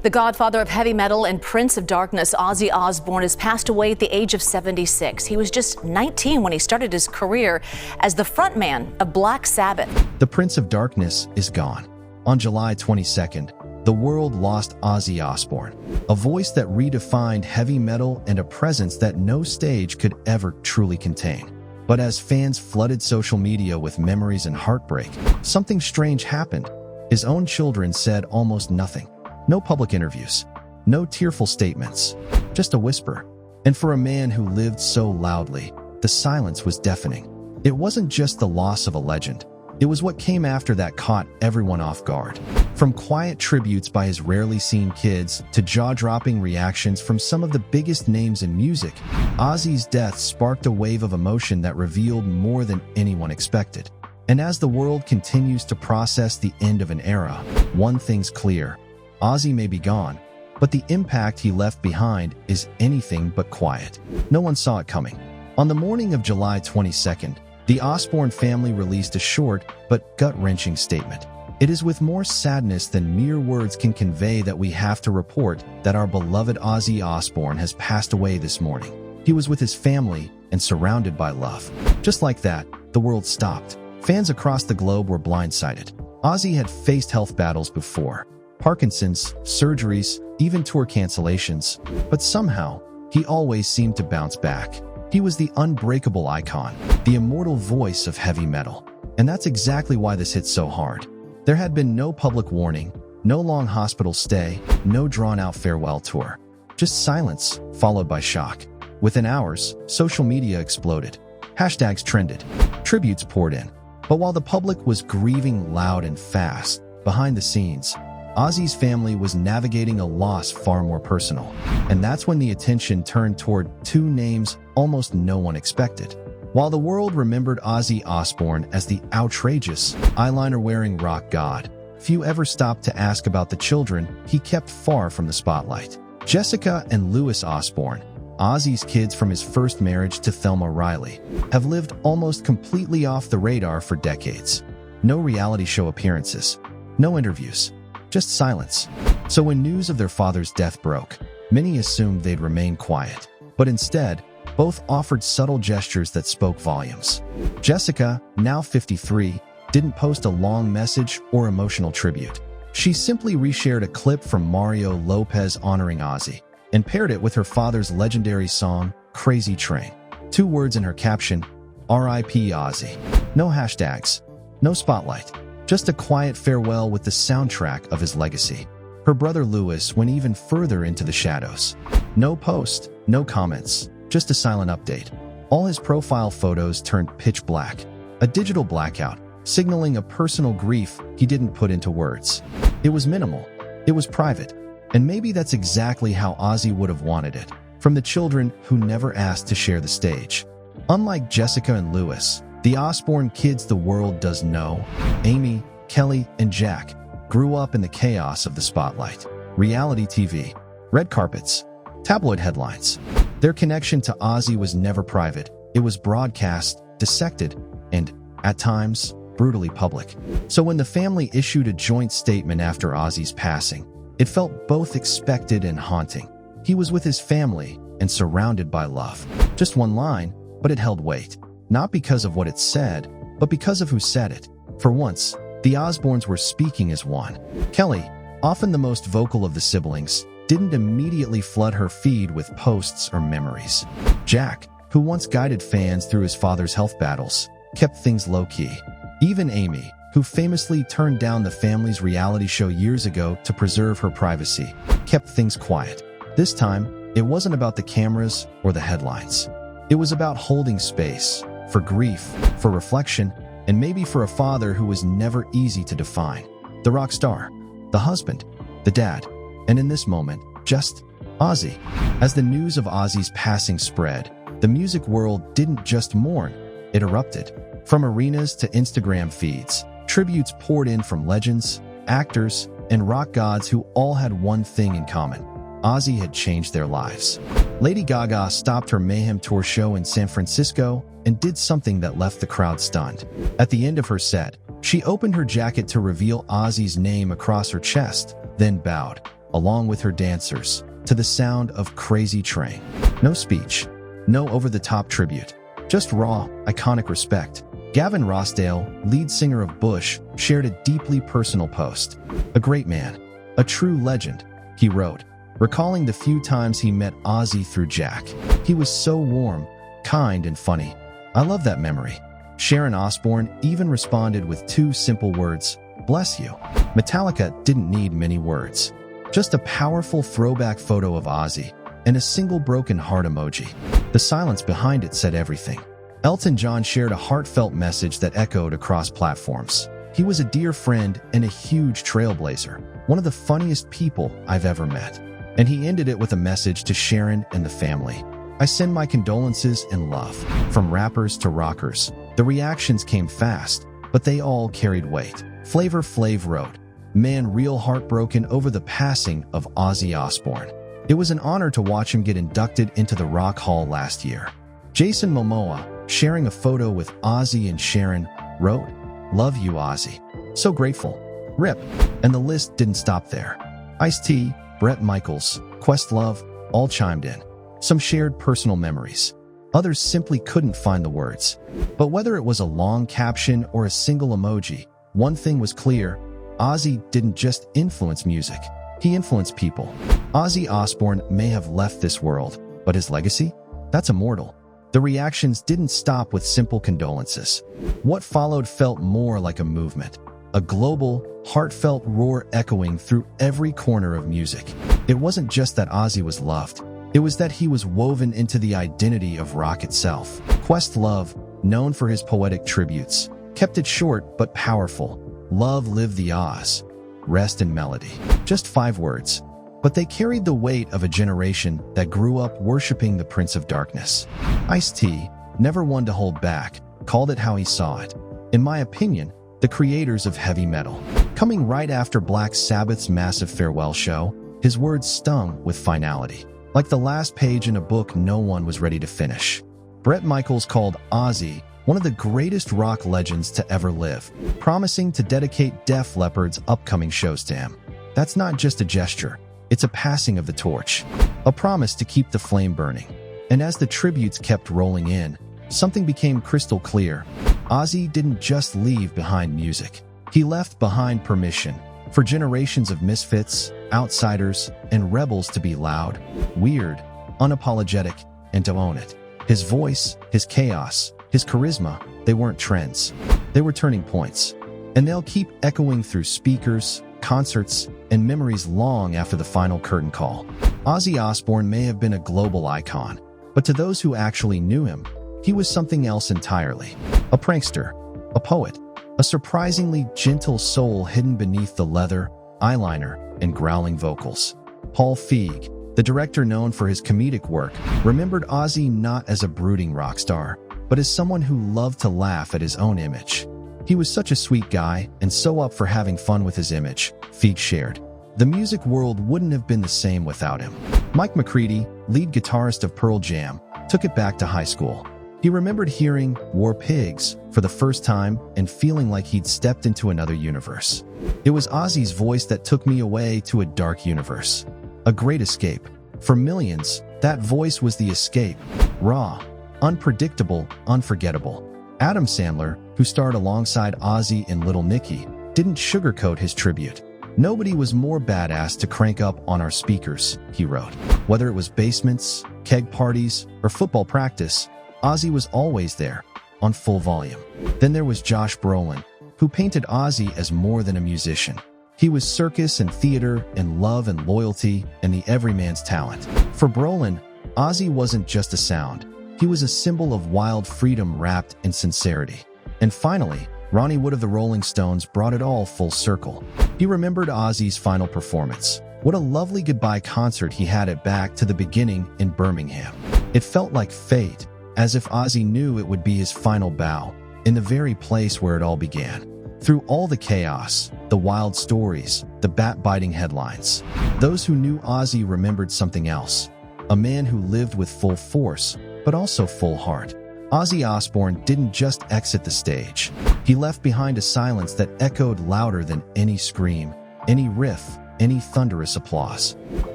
The godfather of heavy metal and Prince of Darkness, Ozzy Osbourne, has passed away at the age of 76. He was just 19 when he started his career as the frontman of Black Sabbath. The Prince of Darkness is gone. On July 22nd, the world lost Ozzy Osbourne, a voice that redefined heavy metal and a presence that no stage could ever truly contain. But as fans flooded social media with memories and heartbreak, something strange happened. His own children said almost nothing. No public interviews, no tearful statements, just a whisper. And for a man who lived so loudly, the silence was deafening. It wasn't just the loss of a legend. It was what came after that caught everyone off guard. From quiet tributes by his rarely seen kids to jaw-dropping reactions from some of the biggest names in music, Ozzy's death sparked a wave of emotion that revealed more than anyone expected. And as the world continues to process the end of an era, one thing's clear. Ozzy may be gone, but the impact he left behind is anything but quiet. No one saw it coming. On the morning of July 22nd, the Osbourne family released a short but gut-wrenching statement. It is with more sadness than mere words can convey that we have to report that our beloved Ozzy Osbourne has passed away this morning. He was with his family and surrounded by love. Just like that, the world stopped. Fans across the globe were blindsided. Ozzy had faced health battles before. Parkinson's, surgeries, even tour cancellations. But somehow, he always seemed to bounce back. He was the unbreakable icon, the immortal voice of heavy metal. And that's exactly why this hit so hard. There had been no public warning, no long hospital stay, no drawn-out farewell tour. Just silence, followed by shock. Within hours, social media exploded. Hashtags trended. Tributes poured in. But while the public was grieving loud and fast, behind the scenes, Ozzy's family was navigating a loss far more personal. And that's when the attention turned toward two names almost no one expected. While the world remembered Ozzy Osbourne as the outrageous, eyeliner-wearing rock god, few ever stopped to ask about the children he kept far from the spotlight. Jessica and Louis Osbourne, Ozzy's kids from his first marriage to Thelma Riley, have lived almost completely off the radar for decades. No reality show appearances, no interviews. Just silence. So when news of their father's death broke, many assumed they'd remain quiet. But instead, both offered subtle gestures that spoke volumes. Jessica, now 53, didn't post a long message or emotional tribute. She simply reshared a clip from Mario Lopez honoring Ozzy and paired it with her father's legendary song, Crazy Train. 2 words in her caption, R.I.P. Ozzy. No hashtags, no spotlight. Just a quiet farewell with the soundtrack of his legacy. Her brother Louis went even further into the shadows. No post, no comments, just a silent update. All his profile photos turned pitch black, a digital blackout, signaling a personal grief he didn't put into words. It was minimal, it was private, and maybe that's exactly how Ozzy would have wanted it, from the children who never asked to share the stage. Unlike Jessica and Louis, the Osbourne kids the world does know, Amy, Kelly, and Jack, grew up in the chaos of the spotlight. Reality TV, red carpets, tabloid headlines. Their connection to Ozzy was never private. It was broadcast, dissected, and, at times, brutally public. So when the family issued a joint statement after Ozzy's passing, it felt both expected and haunting. He was with his family and surrounded by love. Just one line, but it held weight. Not because of what it said, but because of who said it. For once, the Osbournes were speaking as one. Kelly, often the most vocal of the siblings, didn't immediately flood her feed with posts or memories. Jack, who once guided fans through his father's health battles, kept things low-key. Even Amy, who famously turned down the family's reality show years ago to preserve her privacy, kept things quiet. This time, it wasn't about the cameras or the headlines. It was about holding space, for grief, for reflection, and maybe for a father who was never easy to define. The rock star, the husband, the dad, and in this moment, just Ozzy. As the news of Ozzy's passing spread, the music world didn't just mourn, it erupted. From arenas to Instagram feeds, tributes poured in from legends, actors, and rock gods who all had one thing in common. Ozzy had changed their lives. Lady Gaga stopped her Mayhem Tour show in San Francisco and did something that left the crowd stunned. At the end of her set, she opened her jacket to reveal Ozzy's name across her chest, then bowed. along with her dancers, to the sound of Crazy Train. No speech, no over-the-top tribute, just raw, iconic respect. Gavin Rossdale, lead singer of Bush, shared a deeply personal post. "A great man, a true legend," he wrote, recalling the few times he met Ozzy through Jack. "He was so warm, kind, and funny. I love that memory." Sharon Osbourne even responded with 2 simple words, "Bless you." Metallica didn't need many words. Just a powerful throwback photo of Ozzy and a single broken heart emoji. The silence behind it said everything. Elton John shared a heartfelt message that echoed across platforms. "He was a dear friend and a huge trailblazer, one of the funniest people I've ever met." And he ended it with a message to Sharon and the family. "I send my condolences and love." From rappers to rockers, the reactions came fast, but they all carried weight. Flavor Flav wrote, "Man, real heartbroken over the passing of Ozzy Osbourne. It was an honor to watch him get inducted into the Rock Hall last year." Jason Momoa, sharing a photo with Ozzy and Sharon, wrote, "Love you, Ozzy. So grateful. RIP." And the list didn't stop there. Ice-T, Bret Michaels, Questlove, all chimed in. Some shared personal memories. Others simply couldn't find the words. But whether it was a long caption or a single emoji, one thing was clear: Ozzy didn't just influence music. He influenced people. Ozzy Osbourne may have left this world, but his legacy? That's immortal. The reactions didn't stop with simple condolences. What followed felt more like a movement, a global, heartfelt roar echoing through every corner of music. It wasn't just that Ozzy was loved. It was that he was woven into the identity of rock itself. Questlove, known for his poetic tributes, kept it short but powerful. "Love live the Oz. Rest in melody." Just 5 words. But they carried the weight of a generation that grew up worshiping the Prince of Darkness. Ice-T, never one to hold back, called it how he saw it. "In my opinion, the creators of heavy metal." Coming right after Black Sabbath's massive farewell show, his words stung with finality, like the last page in a book no one was ready to finish. Bret Michaels called Ozzy one of the greatest rock legends to ever live, promising to dedicate Def Leppard's upcoming shows to him. That's not just a gesture. It's a passing of the torch, a promise to keep the flame burning. And as the tributes kept rolling in, something became crystal clear. Ozzy didn't just leave behind music. He left behind permission for generations of misfits, outsiders, and rebels to be loud, weird, unapologetic, and to own it. His voice, his chaos, his charisma, they weren't trends. They were turning points. And they'll keep echoing through speakers, concerts, and memories long after the final curtain call. Ozzy Osbourne may have been a global icon, but to those who actually knew him, he was something else entirely. A prankster, a poet, a surprisingly gentle soul hidden beneath the leather, eyeliner, and growling vocals. Paul Feig, the director known for his comedic work, remembered Ozzy not as a brooding rock star, but as someone who loved to laugh at his own image. "He was such a sweet guy and so up for having fun with his image," Feig shared. "The music world wouldn't have been the same without him." Mike McCready, lead guitarist of Pearl Jam, took it back to high school. He remembered hearing "War Pigs" for the first time and feeling like he'd stepped into another universe. "It was Ozzy's voice that took me away to a dark universe. A great escape. For millions, that voice was the escape. Raw, unpredictable, unforgettable." Adam Sandler, who starred alongside Ozzy in Little Nicky, didn't sugarcoat his tribute. "Nobody was more badass to crank up on our speakers," he wrote. Whether it was basements, keg parties, or football practice, Ozzy was always there, on full volume. Then there was Josh Brolin, who painted Ozzy as more than a musician. He was circus and theater and love and loyalty and the everyman's talent. For Brolin, Ozzy wasn't just a sound. He was a symbol of wild freedom wrapped in sincerity. And finally, Ronnie Wood of the Rolling Stones brought it all full circle. He remembered Ozzy's final performance. What a lovely goodbye concert he had it back to the beginning in Birmingham. It felt like fate, as if Ozzy knew it would be his final bow, in the very place where it all began. Through all the chaos, the wild stories, the bat-biting headlines, those who knew Ozzy remembered something else. A man who lived with full force, but also full heart. Ozzy Osbourne didn't just exit the stage. He left behind a silence that echoed louder than any scream, any riff, any thunderous applause.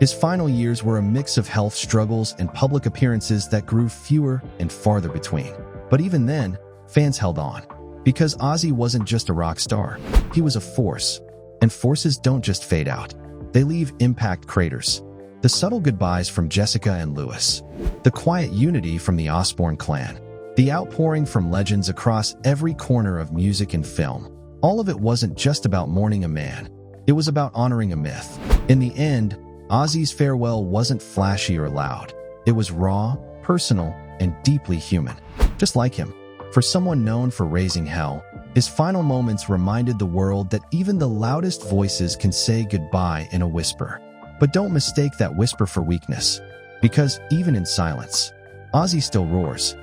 His final years were a mix of health struggles and public appearances that grew fewer and farther between. But even then, fans held on. Because Ozzy wasn't just a rock star, he was a force. And forces don't just fade out. They leave impact craters. The subtle goodbyes from Jessica and Lewis. The quiet unity from the Osbourne clan. The outpouring from legends across every corner of music and film. All of it wasn't just about mourning a man. It was about honoring a myth. In the end, Ozzy's farewell wasn't flashy or loud. It was raw, personal, and deeply human. Just like him. For someone known for raising hell, his final moments reminded the world that even the loudest voices can say goodbye in a whisper. But don't mistake that whisper for weakness. Because even in silence, Ozzy still roars.